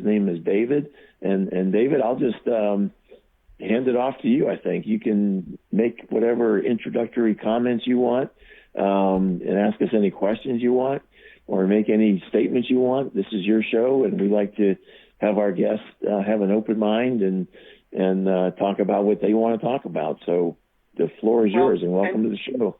name is David. And David, I'll just hand it off to you, I think. You can make whatever introductory comments you want and ask us any questions you want or make any statements you want. This is your show, and we like to have our guests have an open mind and talk about what they want to talk about. So the floor is yours, and welcome to the show.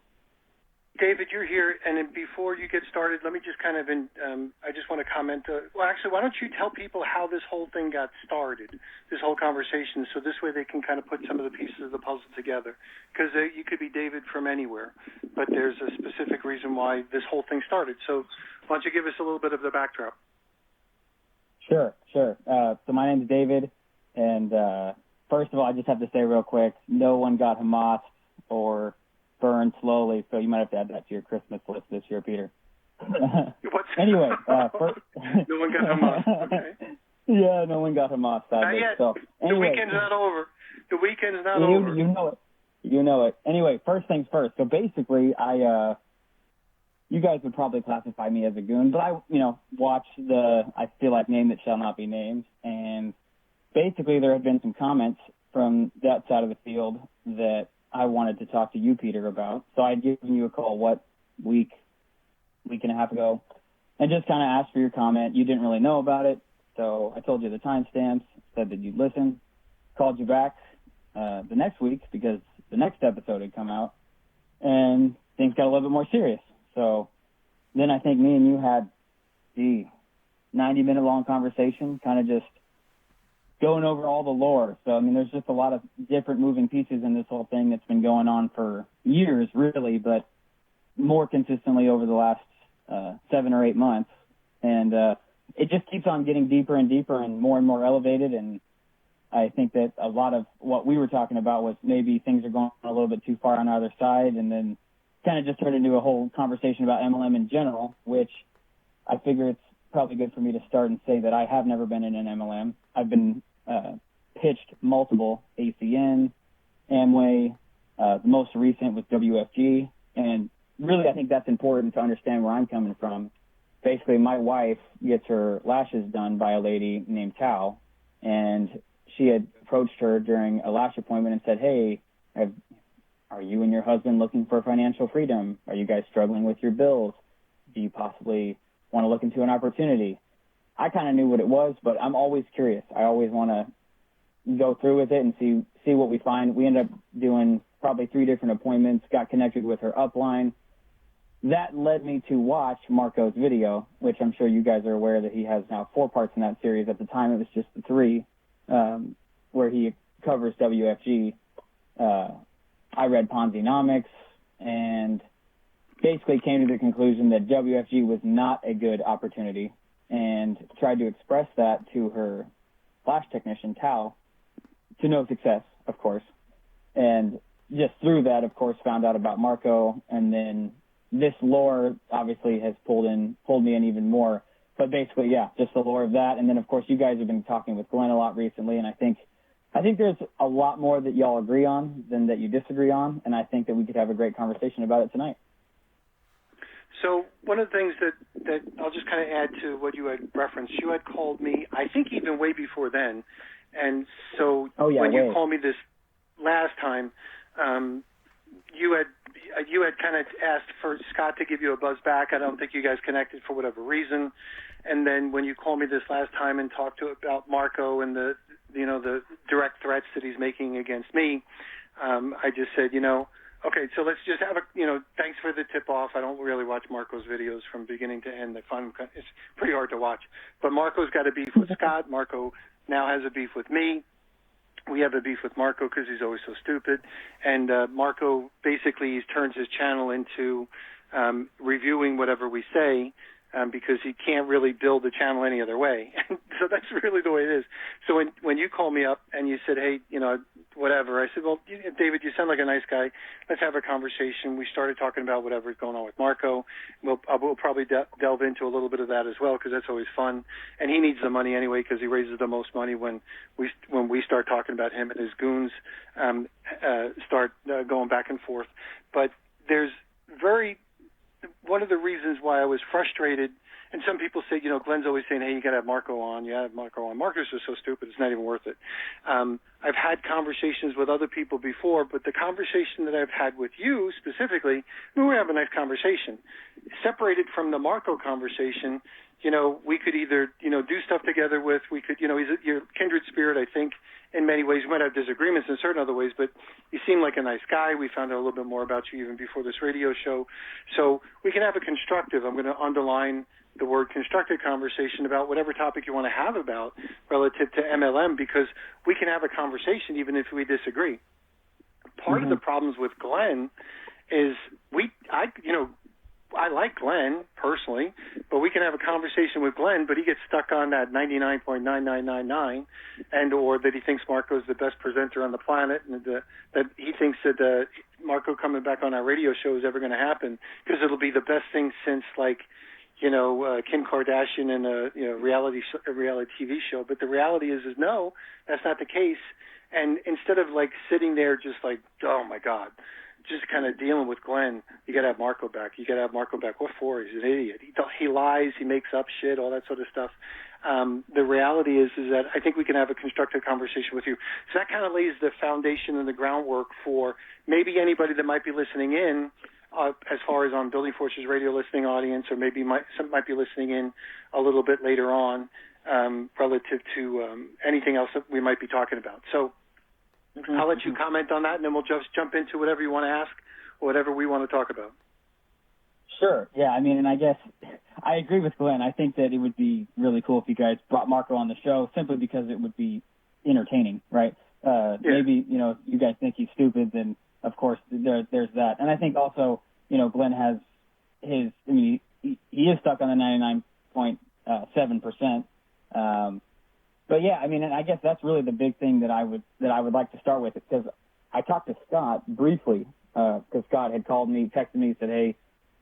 David, you're here, and before you get started, let me just kind of, I just want to comment. Actually, why don't you tell people how this whole thing got started, this whole conversation, so this way they can kind of put some of the pieces of the puzzle together. Because you could be David from anywhere, but there's a specific reason why this whole thing started. So why don't you give us a little bit of the backdrop? Sure. So my name is David, and first of all, I just have to say real quick, no one got Hamas or burned slowly, so you might have to add that to your Christmas list this year, Peter. Anyway, no one got Hamas. Okay. Yeah, no one got Hamas. Not yet. So, anyway, the weekend's not over. The weekend's not over. You know it. Anyway, first things first. So basically, you guys would probably classify me as a goon, but I watch I feel like Name That Shall Not Be Named, and basically there have been some comments from that side of the field that I wanted to talk to you, Peter, about. So I'd given you a call, week and a half ago, and just kind of asked for your comment. You didn't really know about it, so I told you the timestamps, said that you'd listen, called you back the next week because the next episode had come out, and things got a little bit more serious. So then I think me and you had the 90-minute long conversation, kind of just going over all the lore. So, I mean, there's just a lot of different moving pieces in this whole thing that's been going on for years, really, but more consistently over the last 7 or 8 months. And it just keeps on getting deeper and deeper and more elevated. And I think that a lot of what we were talking about was maybe things are going a little bit too far on either side, and then kind of just turned into a whole conversation about MLM in general, which I figure it's probably good for me to start and say that I have never been in an MLM. I've been pitched multiple ACN, Amway, the most recent was WFG, and really I think that's important to understand where I'm coming from. Basically, my wife gets her lashes done by a lady named Tao, and she had approached her during a lash appointment and said, hey, are you and your husband looking for financial freedom? Are you guys struggling with your bills? Do you possibly want to look into an opportunity? I kind of knew what it was, but I'm always curious. I always want to go through with it and see what we find. We ended up doing probably 3 different appointments, got connected with her upline. That led me to watch Marco's video, which I'm sure you guys are aware that he has now 4 parts in that series. At the time, it was just the 3, where he covers WFG. I read Ponzi-nomics and basically came to the conclusion that WFG was not a good opportunity, and tried to express that to her lash technician, Tao, to no success, of course. And just through that, of course, found out about Marco, and then this lore obviously has pulled me in even more. But basically, yeah, just the lore of that. And then, of course, you guys have been talking with Glenn a lot recently, and I think there's a lot more that y'all agree on than that you disagree on, and I think that we could have a great conversation about it tonight. So one of the things that I'll just kind of add to what you had referenced, you had called me, I think even way before then, and so when you called me this last time, you had kind of asked for Scott to give you a buzz back. I don't think you guys connected for whatever reason, and then when you called me this last time and talked about Marco and the direct threats that he's making against me, I just said, okay, so let's just have thanks for the tip-off. I don't really watch Marco's videos from beginning to end. I find them it's pretty hard to watch. But Marco's got a beef with Scott. Marco now has a beef with me. We have a beef with Marco because he's always so stupid. And Marco basically turns his channel into reviewing whatever we say, because he can't really build the channel any other way. So that's really the way it is. So when you called me up and you said, hey, whatever, I said, well, David, you sound like a nice guy. Let's have a conversation. We started talking about whatever's going on with Marco. We'll probably delve into a little bit of that as well, because that's always fun. And he needs the money anyway, because he raises the most money when we start talking about him and his goons start going back and forth. But there's one of the reasons why I was frustrated and some people say, Glenn's always saying, hey, you got to have Marco on. You have Marco on. Marco's just so stupid, it's not even worth it. I've had conversations with other people before, but the conversation that I've had with you specifically, we have a nice conversation. Separated from the Marco conversation, we could either, do stuff together with, he's your kindred spirit, I think, in many ways. We might have disagreements in certain other ways, but you seem like a nice guy. We found out a little bit more about you even before this radio show. So we can have a constructive, I'm going to underline the word constructive conversation about whatever topic you want to have about relative to MLM, because we can have a conversation even if we disagree. Part of the problems with Glenn is I like Glenn personally, but we can have a conversation with Glenn, but he gets stuck on that 99.9999, and or that he thinks Marco is the best presenter on the planet, and that he thinks that Marco coming back on our radio show is ever going to happen because it'll be the best thing since Kim Kardashian in a reality TV show. But the reality is no, that's not the case. And instead of sitting there just oh my God, just kind of dealing with Glenn, you got to have Marco back. You got to have Marco back. What for? He's an idiot. He lies. He makes up shit. All that sort of stuff. The reality is that I think we can have a constructive conversation with you. So that kind of lays the foundation and the groundwork for maybe anybody that might be listening in, as far as on Building Forces Radio listening audience, or maybe some might be listening in a little bit later on relative to anything else that we might be talking about. So I'll let you comment on that, and then we'll just jump into whatever you want to ask or whatever we want to talk about. Sure. Yeah, and I guess I agree with Glenn. I think that it would be really cool if you guys brought Marco on the show simply because it would be entertaining, right? Maybe, if you guys think he's stupid, then, of course, there's that. And I think also, Glenn has he is stuck on the 99.7%. But yeah, and I guess that's really the big thing that I would like to start with, because I talked to Scott briefly, because Scott had called me, texted me, said, hey,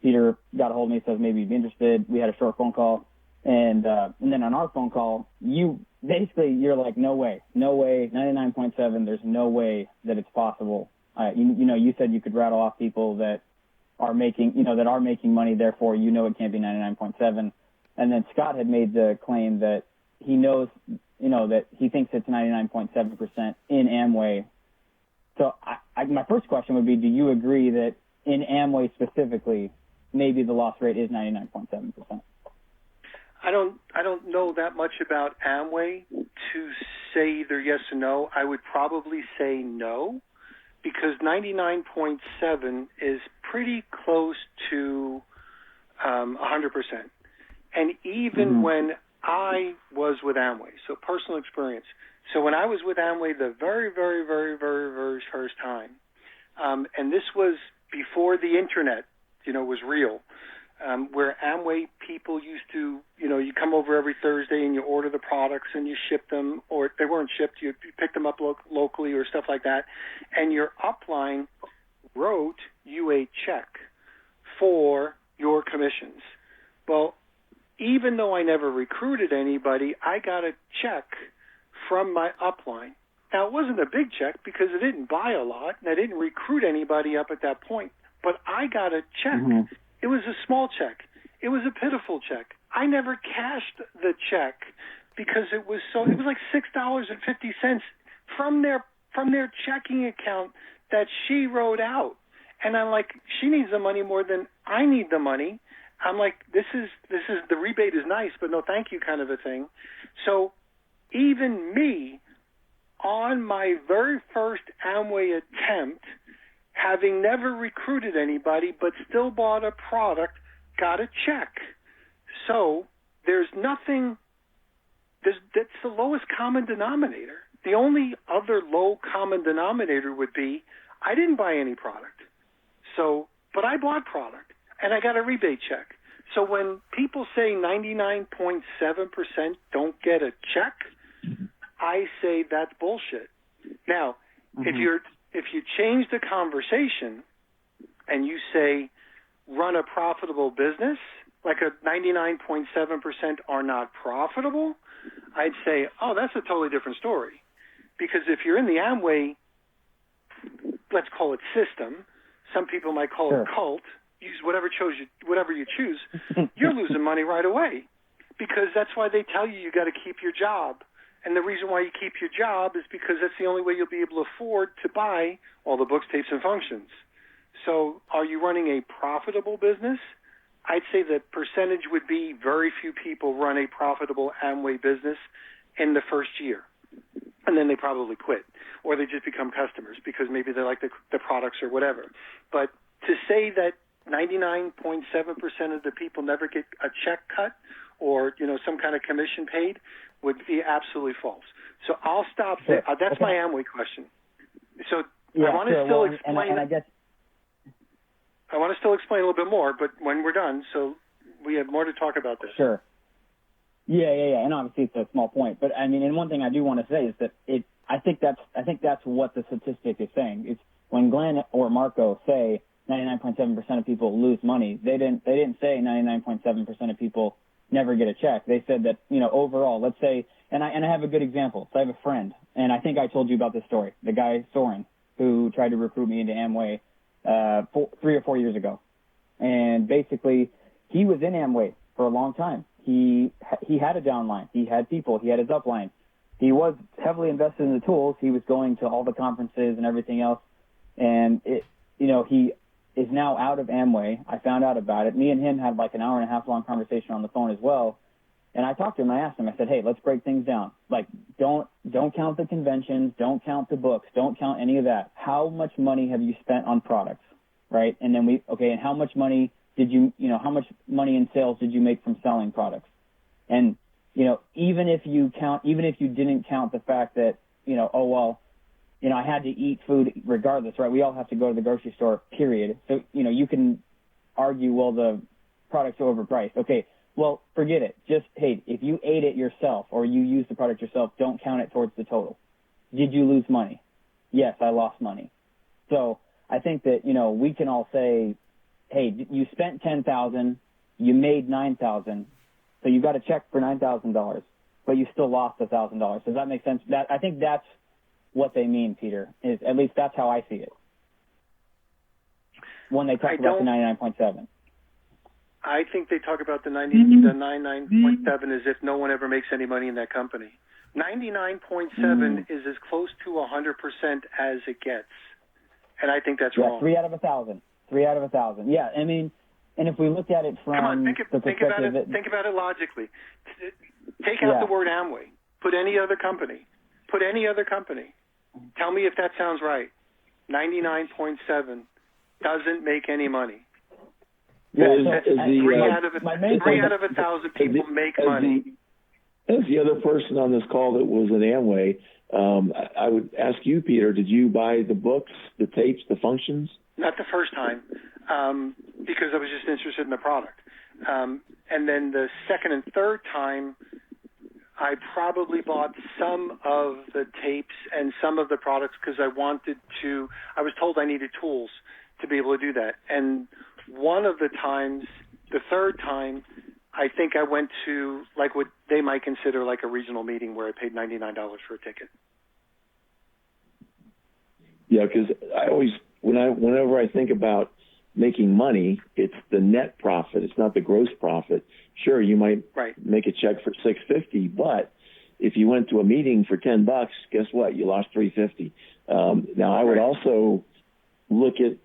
Peter got a hold of me, says maybe you'd be interested. We had a short phone call, and then on our phone call, you're like, no way, 99.7, there's no way that it's possible. You said you could rattle off people that are making money, therefore it can't be 99.7. And then Scott had made the claim that he knows, that he thinks it's 99.7% in Amway. So my first question would be, do you agree that in Amway specifically, maybe the loss rate is 99.7%? I don't know that much about Amway to say either yes or no. I would probably say no, because 99.7 is pretty close to 100%. And even when I was with Amway, so personal experience. So when I was with Amway the very, very, very, very, very first time, and this was before the internet, was real, where Amway people used to, you come over every Thursday and you order the products and you ship them, or if they weren't shipped, you pick them up locally or stuff like that, and your upline wrote you a check for your commissions. Well, even though I never recruited anybody, I got a check from my upline. Now, it wasn't a big check because I didn't buy a lot and I didn't recruit anybody up at that point, but I got a check. It was a small check. It was a pitiful check. I never cashed the check because it was like $6.50 from their checking account that she wrote out. And I'm like, she needs the money more than I need the money. I'm like, this is the rebate is nice, but no thank you kind of a thing. So even me, on my very first Amway attempt, having never recruited anybody but still bought a product, got a check. So there's nothing, that's the lowest common denominator. The only other low common denominator would be I didn't buy any product. But I bought product. And I got a rebate check. So when people say 99.7% don't get a check, I say that's bullshit. Now, if you change the conversation and you say run a profitable business, like a 99.7% are not profitable, I'd say, oh, that's a totally different story. Because if you're in the Amway, let's call it system, some people might call it cult, use whatever you choose, you're losing money right away, because that's why they tell you got to keep your job. And the reason why you keep your job is because that's the only way you'll be able to afford to buy all the books, tapes, and functions. So are you running a profitable business? I'd say the percentage would be very few people run a profitable Amway business in the first year. And then they probably quit, or they just become customers because maybe they like the products or whatever. But to say that 99.7% of the people never get a check cut or, some kind of commission paid would be absolutely false. So I'll stop there. That's my Amway question. So I want to still explain. I want to still explain a little bit more, but when we're done, so we have more to talk about this. Sure. Yeah. And obviously it's a small point, but I mean, and one thing I do want to say is that I think that's what the statistic is saying. It's when Glenn or Marco say 99.7% of people lose money, they didn't say 99.7% of people never get a check. They said that, overall, let's say, and I have a good example. So I have a friend, and I think I told you about this story, the guy Soren, who tried to recruit me into Amway 3 or 4 years ago. And basically, he was in Amway for a long time. He had a downline. He had people. He had his upline. He was heavily invested in the tools. He was going to all the conferences and everything else. And, he is now out of Amway. I found out about it. Me and him had like an hour and a half long conversation on the phone as well. And I talked to him. I asked him, I said, hey, let's break things down. Like, don't count the conventions. Don't count the books. Don't count any of that. How much money have you spent on products, right? And then and how much money how much money in sales did you make from selling products? And, even if you didn't count the fact that, I had to eat food regardless, right? We all have to go to the grocery store, period. So, you can argue, well, the products are overpriced. Okay, well, forget it. Just, hey, if you ate it yourself or you used the product yourself, don't count it towards the total. Did you lose money? Yes, I lost money. So I think that, we can all say, hey, you spent $10,000, you made $9,000, so you got a check for $9,000, but you still lost $1,000. Does that make sense? I think that's what they mean, Peter. Is at least that's how I see it when they talk about the 99.7. I think they talk about the 99.7 as if no one ever makes any money in that company. 99.7 is as close to 100% as it gets, and I think that's wrong. 3 out of 1,000. 3 out of 1,000. Yeah, I mean, and if we look at it from think about it logically. Take out the word Amway. Put any other company. Tell me if that sounds right. 99.7 doesn't make any money. Yeah, three out of 1,000 people make money. As the other person on this call that was in Amway, I would ask you, Peter, did you buy the books, the tapes, the functions? Not the first time, because I was just interested in the product. And then the second and third time, I probably bought some of the tapes and some of the products because I was told I needed tools to be able to do that. And one of the times, the third time, I think I went to like what they might consider like a regional meeting where I paid $99 for a ticket. Yeah, because whenever I think about making money, it's the net profit. It's not the gross profit. Sure, you might make a check for $650, but if you went to a meeting for $10, guess what? You lost $350. Now, I would also look at.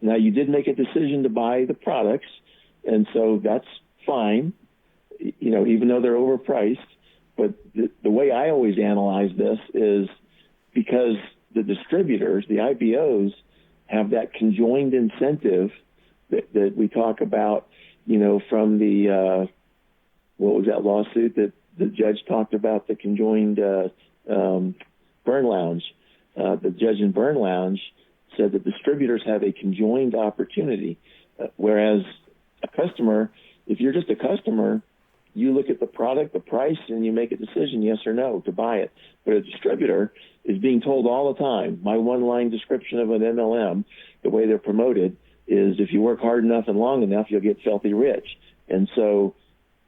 Now, you did make a decision to buy the products, and so that's fine. Even though they're overpriced. But the way I always analyze this is because the distributors, the IBOs, have that conjoined incentive that we talk about, from the, what was that lawsuit that the judge talked about, the conjoined Burn Lounge. The judge in Burn Lounge said that distributors have a conjoined opportunity, whereas a customer, if you're just a customer, you look at the product, the price, and you make a decision, yes or no, to buy it. But a distributor is being told all the time, my one-line description of an MLM, the way they're promoted, is if you work hard enough and long enough, you'll get filthy rich. And so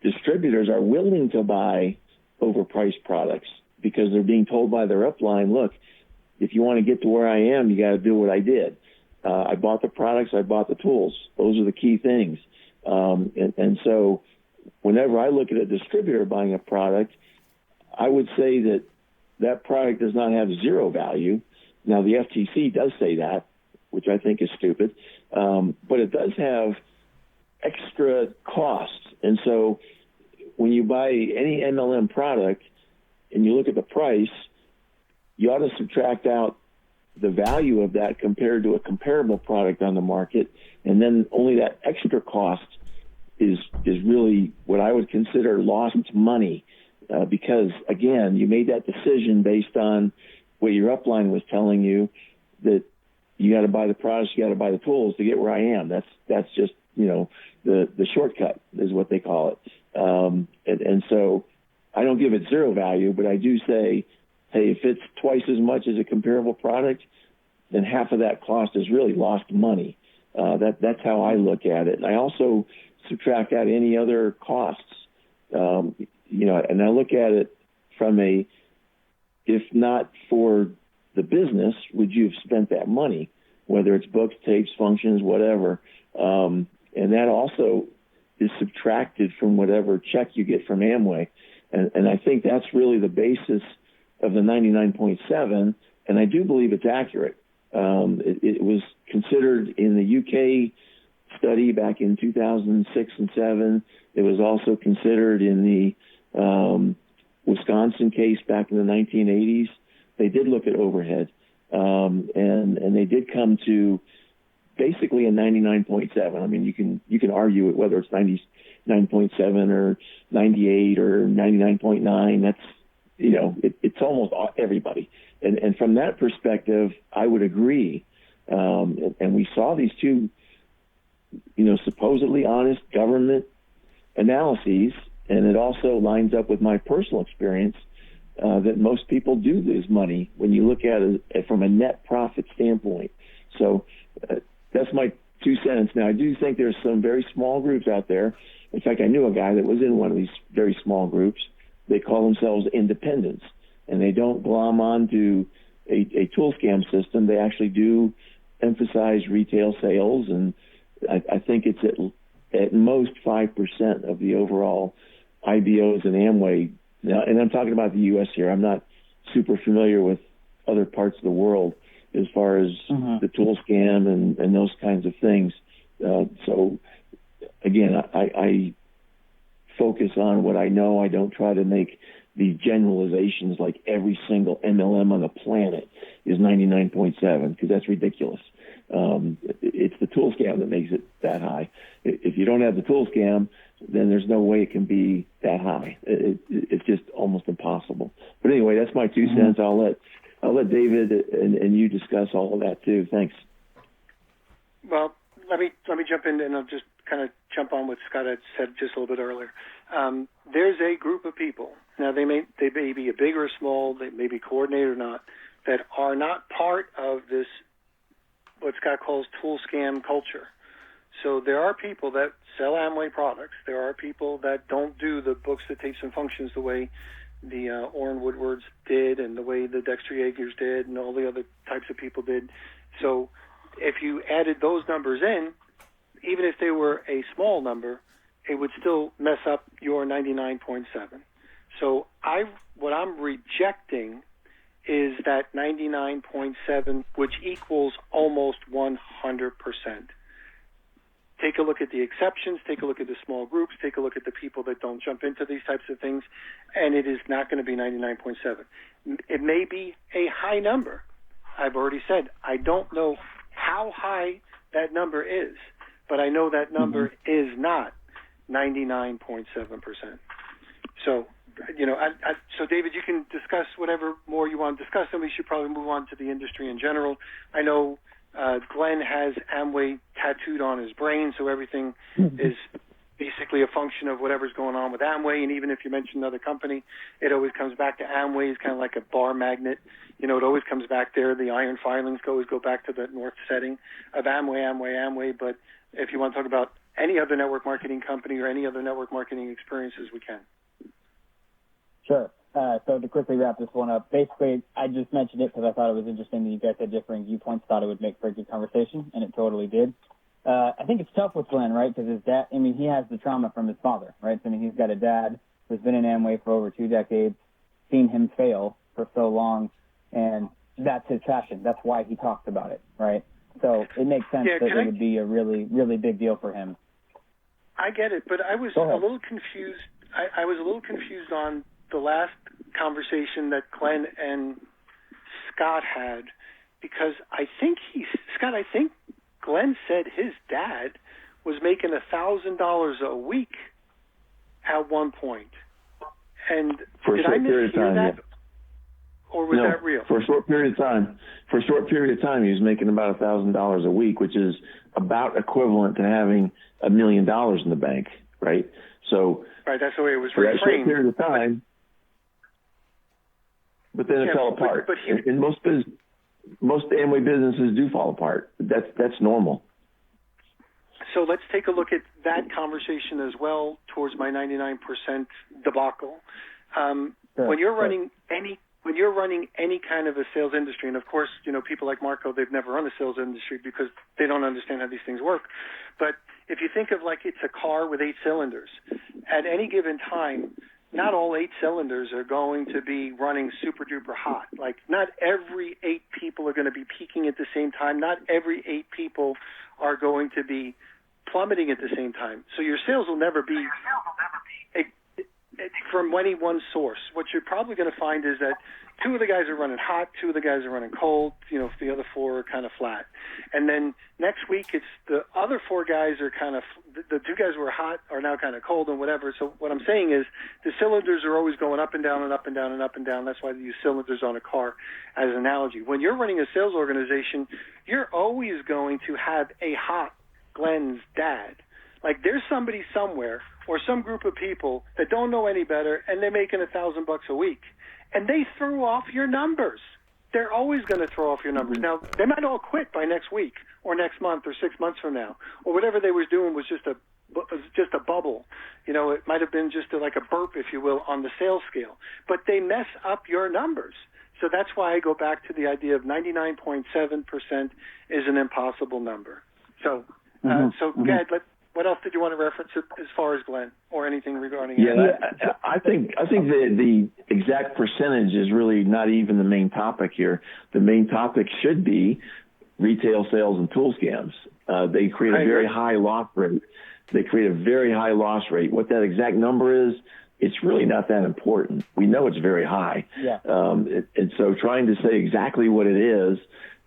distributors are willing to buy overpriced products because they're being told by their upline, look, if you want to get to where I am, you got to do what I did. I bought the products, I bought the tools. Those are the key things. And so whenever I look at a distributor buying a product, I would say that that product does not have zero value. Now, the FTC does say that, which I think is stupid, but it does have extra costs. And so when you buy any MLM product and you look at the price, you ought to subtract out the value of that compared to a comparable product on the market, and then only that extra cost is really what I would consider lost money, because, again, you made that decision based on what your upline was telling you, that you got to buy the products, you got to buy the tools to get where I am. That's just, the shortcut is what they call it. And so I don't give it zero value, but I do say, hey, if it's twice as much as a comparable product, then half of that cost is really lost money. That's how I look at it. And I also subtract out any other costs. And I look at it from if not for the business, would you have spent that money, whether it's books, tapes, functions, whatever. And that also is subtracted from whatever check you get from Amway. And I think that's really the basis of the 99.7, and I do believe it's accurate. It was considered in the UK study back in 2006 and 7. It was also considered in the Wisconsin case back in the 1980s. They did look at overhead, and they did come to basically a 99.7. I mean, you can argue it whether it's 99.7 or 98 or 99.9. That's it's almost everybody. And from that perspective, I would agree. And we saw these two, supposedly honest government analyses, and it also lines up with my personal experience that most people do lose money when you look at it from a net profit standpoint. So that's my 2 cents. Now, I do think there's some very small groups out there. In fact, I knew a guy that was in one of these very small groups. They call themselves independents, and they don't glom onto a tool scam system. They actually do emphasize retail sales, and I think it's at most 5% of the overall IBOs and Amway. Now, and I'm talking about the U.S. here. I'm not super familiar with other parts of the world as far as the tool scam and those kinds of things. So, again, I focus on what I know. I don't try to make these generalizations like every single MLM on the planet is 99.7, because that's ridiculous. It's the tool scam that makes it that high. If you don't have the tool scam, then there's no way it can be that high. It's just almost impossible. But anyway, that's my 2 cents. I'll let David and you discuss all of that too. Thanks. Well, let me jump in, and I'll just kind of jump on what Scott had said just a little bit earlier. There's a group of people, now they may be a big or small, they may be coordinated or not, that are not part of this, what Scott calls tool scam culture. So there are people that sell Amway products. There are people that don't do the books, the tapes, and functions the way the Orrin Woodwards did, and the way the Dexter Yeagers did, and all the other types of people did. So if you added those numbers in, even if they were a small number, it would still mess up your 99.7. So what I'm rejecting is that 99.7, which equals almost 100%. Take a look at the exceptions, take a look at the small groups, take a look at the people that don't jump into these types of things, and it is not going to be 99.7. It may be a high number. I've already said I don't know how high that number is, but I know that number is not 99.7%. So, so David, you can discuss whatever more you want to discuss, and we should probably move on to the industry in general. I know Glenn has Amway tattooed on his brain, so everything is basically a function of whatever's going on with Amway. And even if you mention another company, it always comes back to Amway. It's kind of like a bar magnet. It always comes back there. The iron filings always go back to the north setting of Amway. But if you want to talk about any other network marketing company or any other network marketing experiences, we can. Sure. So to quickly wrap this one up, basically, I just mentioned it because I thought it was interesting that you guys had differing viewpoints, thought it would make for a good conversation, and it totally did. I think it's tough with Glenn, right, because his dad, I mean, he has the trauma from his father, right? So, I mean, he's got a dad who's been in Amway for over 2 decades, seen him fail for so long, and that's his passion. That's why he talks about it, right? So it makes sense that it would be a really, really big deal for him. I get it, but I was a little confused. I was a little confused on the last conversation that Glenn and Scott had, because I think Glenn said his dad was making $1,000 a week at one point. And did I mishear that? Or was that real? For a short period of time. For a short period of time, he was making about $1,000 a week, which is about equivalent to having $1 million in the bank, right? So, right, that's the way it was for reframed. that short period of time. But then it fell apart. And most Amway businesses do fall apart. That's normal. So let's take a look at that conversation as well towards my 99% debacle. When you're running any kind of a sales industry, and of course, people like Marco, they've never run a sales industry because they don't understand how these things work. But if you think of like it's a car with 8 cylinders, at any given time, not all 8 cylinders are going to be running super duper hot. Like not every 8 people are going to be peaking at the same time. Not every 8 people are going to be plummeting at the same time. So your sales will never be from any one source. What you're probably going to find is that 2 of the guys are running hot, 2 of the guys are running cold, the other 4 are kind of flat. And then next week it's the other 4 guys are kind of, the 2 guys who are hot are now kind of cold and whatever. So what I'm saying is the cylinders are always going up and down and up and down and up and down. That's why they use cylinders on a car as an analogy. When you're running a sales organization, you're always going to have a hot Glenn's dad. Like there's somebody somewhere or some group of people that don't know any better, and they're making $1,000 a week, and they threw off your numbers. They're always going to throw off your numbers. Now they might all quit by next week or next month or 6 months from now, or whatever they was doing was just a bubble. It might have been just like a burp, if you will, on the sales scale. But they mess up your numbers. So that's why I go back to the idea of 99.7% is an impossible number. So, go ahead. What else did you want to reference as far as Glenn or anything regarding it? Yeah, I think the exact percentage is really not even the main topic here. The main topic should be retail sales and tool scams. They create a very high loss rate. What that exact number is, it's really not that important. We know it's very high. Yeah. And so trying to say exactly what it is,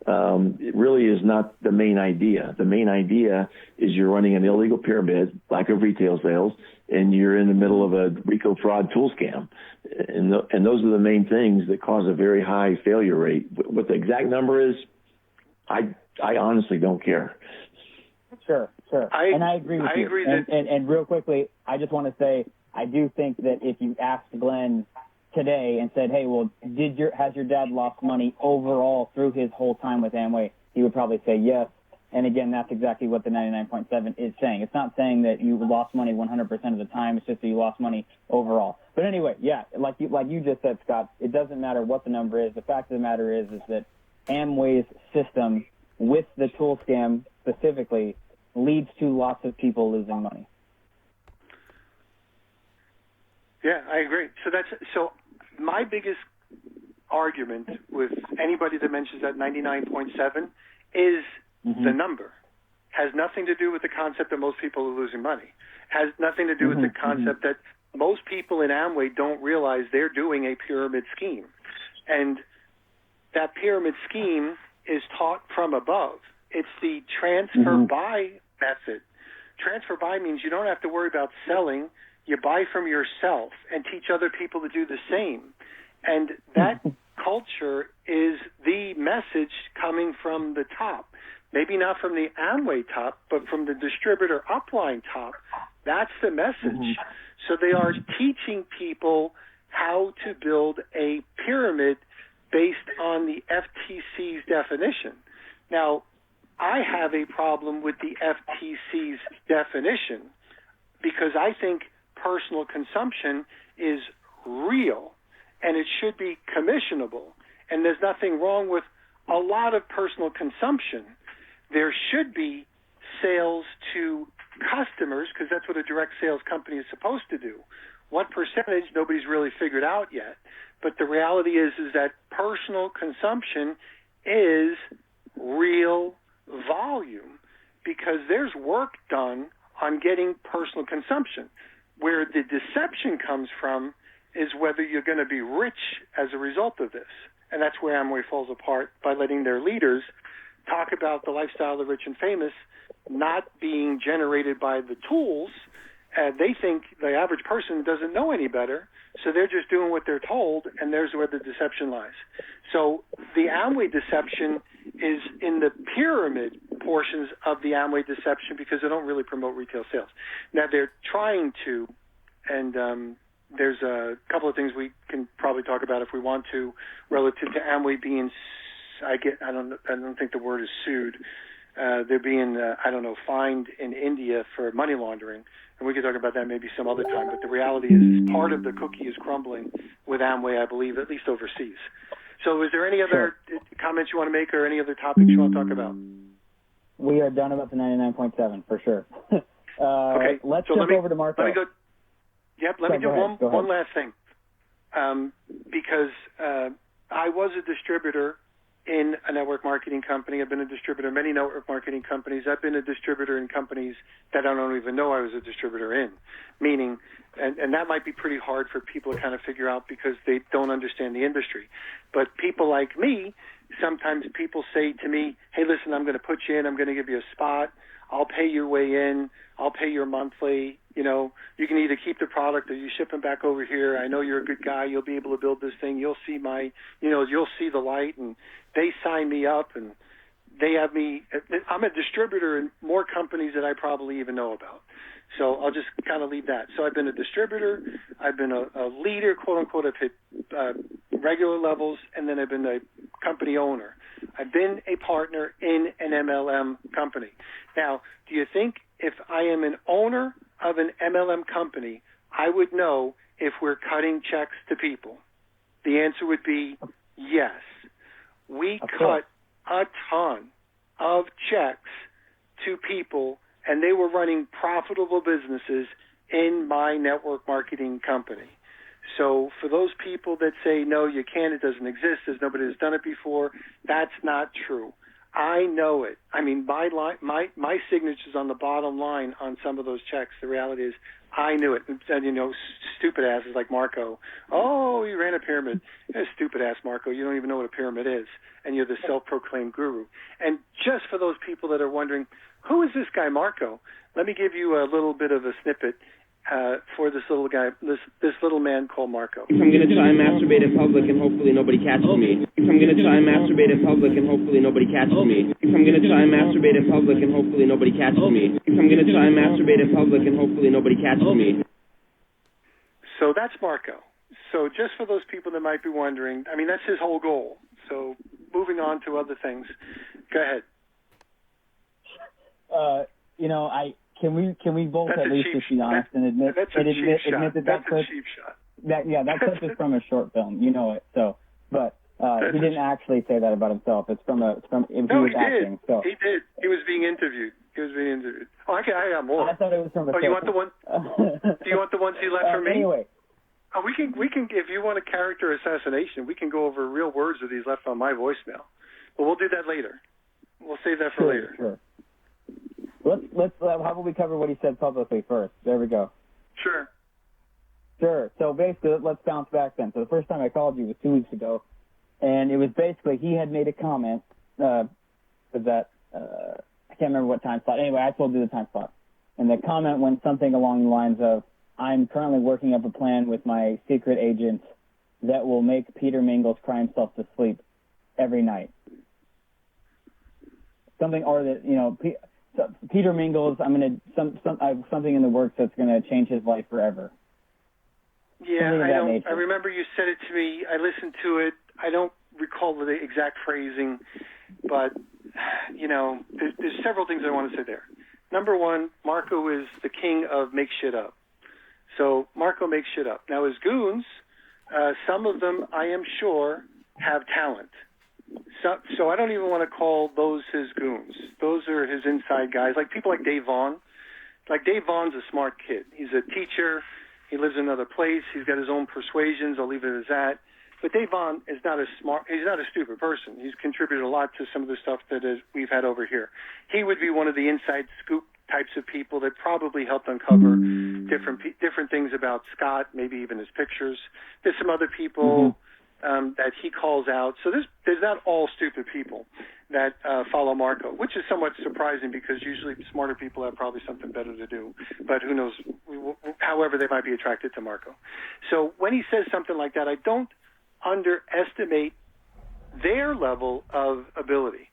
it really is not the main idea. The main idea is you're running an illegal pyramid, lack of retail sales, and you're in the middle of a RICO fraud tool scam. And those are the main things that cause a very high failure rate. What the exact number is, I honestly don't care. Sure. And I agree with you. And real quickly, I just want to say, I do think that if you asked Glenn today and said, hey, well, has your dad lost money overall through his whole time with Amway, he would probably say yes. And again, that's exactly what the 99.7 is saying. It's not saying that you lost money 100% of the time. It's just that you lost money overall. But anyway, yeah, like you just said, Scott, it doesn't matter what the number is. The fact of the matter is that Amway's system with the tool scam specifically leads to lots of people losing money. Yeah, I agree. So my biggest argument with anybody that mentions that 99.7 is the number. Has nothing to do with the concept that most people are losing money. Has nothing to do with the concept that most people in Amway don't realize they're doing a pyramid scheme. And that pyramid scheme is taught from above. It's the transfer buy method. Transfer buy means you don't have to worry about selling. You buy from yourself and teach other people to do the same. And that culture is the message coming from the top. Maybe not from the Amway top, but from the distributor upline top. That's the message. So they are teaching people how to build a pyramid based on the FTC's definition. Now, I have a problem with the FTC's definition because I think personal consumption is real. and it should be commissionable. And there's nothing wrong with a lot of personal consumption. There should be sales to customers, because that's what a direct sales company is supposed to do. What percentage, nobody's really figured out yet. But the reality is that personal consumption is real volume, because there's work done on getting personal consumption. Where the deception comes from is whether you're going to be rich as a result of this. And that's where Amway falls apart, by letting their leaders talk about the lifestyle of the rich and famous not being generated by the tools. They think the average person doesn't know any better, so they're just doing what they're told, and there's where the deception lies. So the Amway deception is in the pyramid portions of the Amway deception, because they don't really promote retail sales. Now, they're trying to, and there's a couple of things we can probably talk about if we want to, relative to Amway being, I don't think the word is sued. They're being, fined in India for money laundering. And we could talk about that maybe some other time. But the reality is part of the cookie is crumbling with Amway, I believe, at least overseas. So is there any other comments you want to make, or any other topics you want to talk about? We are done about the 99.7 for sure. Okay. Let's jump over to Marco. Let me go. Yep. Let me do one last thing. Because I was a distributor in a network marketing company. I've been a distributor in many network marketing companies. I've been a distributor in companies that I don't even know I was a distributor in, meaning, and that might be pretty hard for people to kind of figure out because they don't understand the industry. But people like me, sometimes people say to me, hey, listen, I'm going to put you in. I'm going to give you a spot. I'll pay your way in. I'll pay your monthly. You know, you can either keep the product or you ship them back over here. I know you're a good guy. You'll be able to build this thing. You'll see you'll see the light. And they sign me up, and they have me. I'm a distributor in more companies than I probably even know about. So I'll just kind of leave that. So I've been a distributor. I've been a leader, quote unquote. I've hit regular levels, and then I've been a company owner. I've been a partner in an MLM company. Now, do you think if I am an owner of an MLM company, I would know if we're cutting checks to people? The answer would be yes. We cut a ton of checks to people, and they were running profitable businesses in my network marketing company. So for those people that say, no, you can't, it doesn't exist, there's nobody that's done it before, that's not true. I know it. I mean, my signature's on the bottom line on some of those checks. The reality is I knew it. And, you know, stupid asses like Marco. Oh, you ran a pyramid. Stupid ass Marco. You don't even know what a pyramid is. And you're the self-proclaimed guru. And just for those people that are wondering, who is this guy Marco? Let me give you a little bit of a snippet for this little guy, this little man called Marco. If I'm going to try and masturbate in public and hopefully nobody catches me. If I'm going to try and masturbate in public and hopefully nobody catches me. If I'm going to try and masturbate in public and hopefully nobody catches me. If I'm going to try and masturbate in public and hopefully nobody catches me. So that's Marco. So just for those people that might be wondering, I mean, that's his whole goal. So moving on to other things. Go ahead. Can we both at least just be honest and admit that that's a cheap shot. That clip is from a short film, you know it. So, but he didn't actually say that about himself. It's from he was acting. So he did. He was being interviewed. Oh, I got more. I thought it was from a. Oh, you want the one? Do you want the ones he left for me? Anyway. Oh, we can. If you want a character assassination, we can go over real words that he's left on my voicemail. But we'll do that later. We'll save that for later. Sure. Let's how about we cover what he said publicly first? There we go. Sure. So basically, let's bounce back then. So the first time I called you was 2 weeks ago, and it was basically he had made a comment that I can't remember what time slot. Anyway, I told you the time slot, and the comment went something along the lines of, "I'm currently working up a plan with my secret agent that will make Peter Mingils cry himself to sleep every night." Something, or that Peter Mingils, I have something in the works that's going to change his life forever. Yeah, I remember you said it to me. I listened to it. I don't recall the exact phrasing, but there's several things I want to say there. Number one, Marco is the king of make shit up. So Marco makes shit up. Now his goons Some of them, I am sure, have talent. So I don't even want to call those his goons. Those are his inside guys, like people like Dave Vaughn. Like Dave Vaughn's a smart kid. He's a teacher. He lives in another place. He's got his own persuasions. I'll leave it as that. But Dave Vaughn is not he's not a stupid person. He's contributed a lot to some of the stuff that we've had over here. He would be one of the inside scoop types of people that probably helped uncover different things about Scott, maybe even his pictures. There's some other people that he calls out. So there's not all stupid people that follow Marco, which is somewhat surprising because usually smarter people have probably something better to do. But who knows? However, they might be attracted to Marco. So when he says something like that, I don't underestimate their level of ability,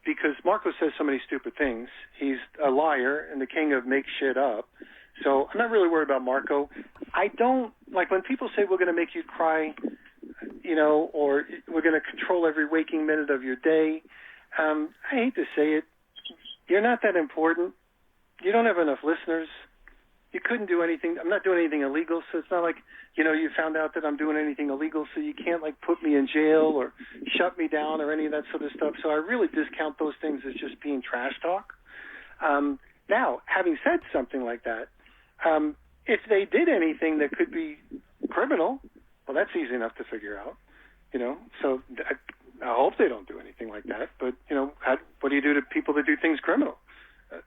because Marco says so many stupid things. He's a liar and the king of make shit up. So I'm not really worried about Marco. I don't like when people say we're going to make you cry, or we're going to control every waking minute of your day. I hate to say it. You're not that important. You don't have enough listeners. You couldn't do anything. I'm not doing anything illegal, so it's not like, you found out that I'm doing anything illegal, so you can't, put me in jail or shut me down or any of that sort of stuff. So I really discount those things as just being trash talk. Now, having said something like that, if they did anything that could be criminal, well, that's easy enough to figure out, So I hope they don't do anything like that. But, what do you do to people that do things criminal?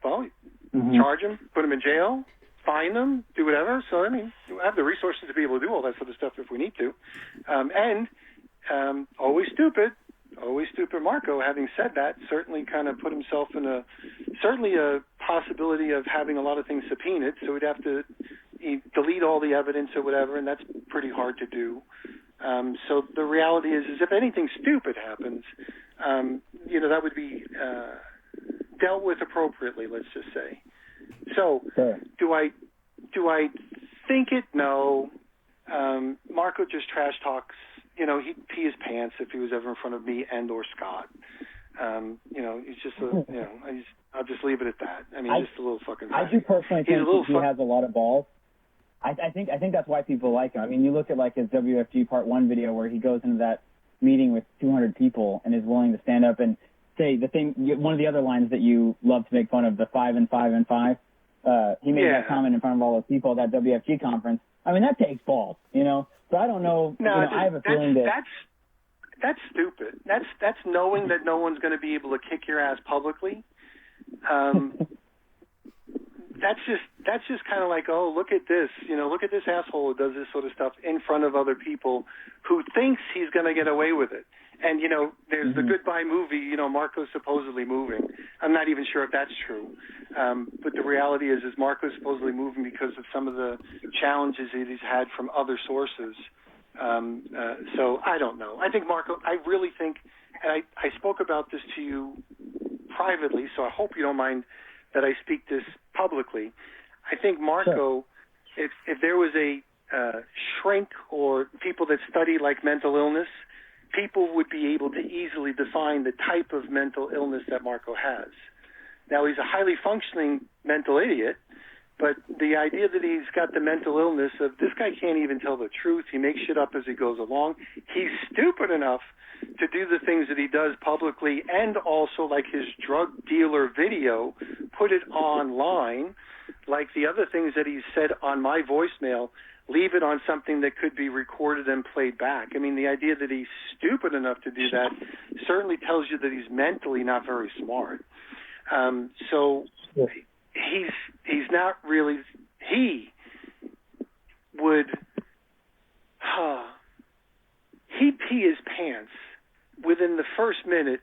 Well, charge them, put them in jail, fine them, do whatever. So, we have the resources to be able to do all that sort of stuff if we need to. Always stupid Marco, having said that, certainly kind of put himself in a possibility of having a lot of things subpoenaed, so he'd have to delete all the evidence or whatever, and that's pretty hard to do. So the reality is if anything stupid happens, that would be dealt with appropriately, let's just say. So do I think it? No. Marco just trash talks. He'd pee his pants if he was ever in front of me and or Scott. He's just I'll just leave it at that. Just a little fucking. I do personally think he has a lot of balls. I think that's why people like him. You look at his WFG Part 1 video where he goes into that meeting with 200 people and is willing to stand up and say the thing. One of the other lines that you love to make fun of, the 5 and 5 and 5. He made that comment in front of all those people at that WFG conference. That takes balls, So I don't know. No, I have a feeling that's stupid. That's knowing that no one's going to be able to kick your ass publicly. That's just kind of like, oh, look at this, look at this asshole who does this sort of stuff in front of other people who thinks he's going to get away with it. And, there's the Goodbye movie, Marco's supposedly moving. I'm not even sure if that's true. But the reality is Marco's supposedly moving because of some of the challenges that he's had from other sources. So I don't know. I think Marco, I really think, and I spoke about this to you privately, so I hope you don't mind that I speak this publicly. I think Marco, if there was a shrink or people that study mental illness, people would be able to easily define the type of mental illness that Marco has. Now, he's a highly functioning mental idiot, but the idea that he's got the mental illness of this guy can't even tell the truth, he makes shit up as he goes along, he's stupid enough to do the things that he does publicly, and also his drug dealer video, put it online, like the other things that he's said on my voicemail, leave it on something that could be recorded and played back. The idea that he's stupid enough to do that certainly tells you that he's mentally not very smart. So he's not really, he would, he'd pee his pants within the first minute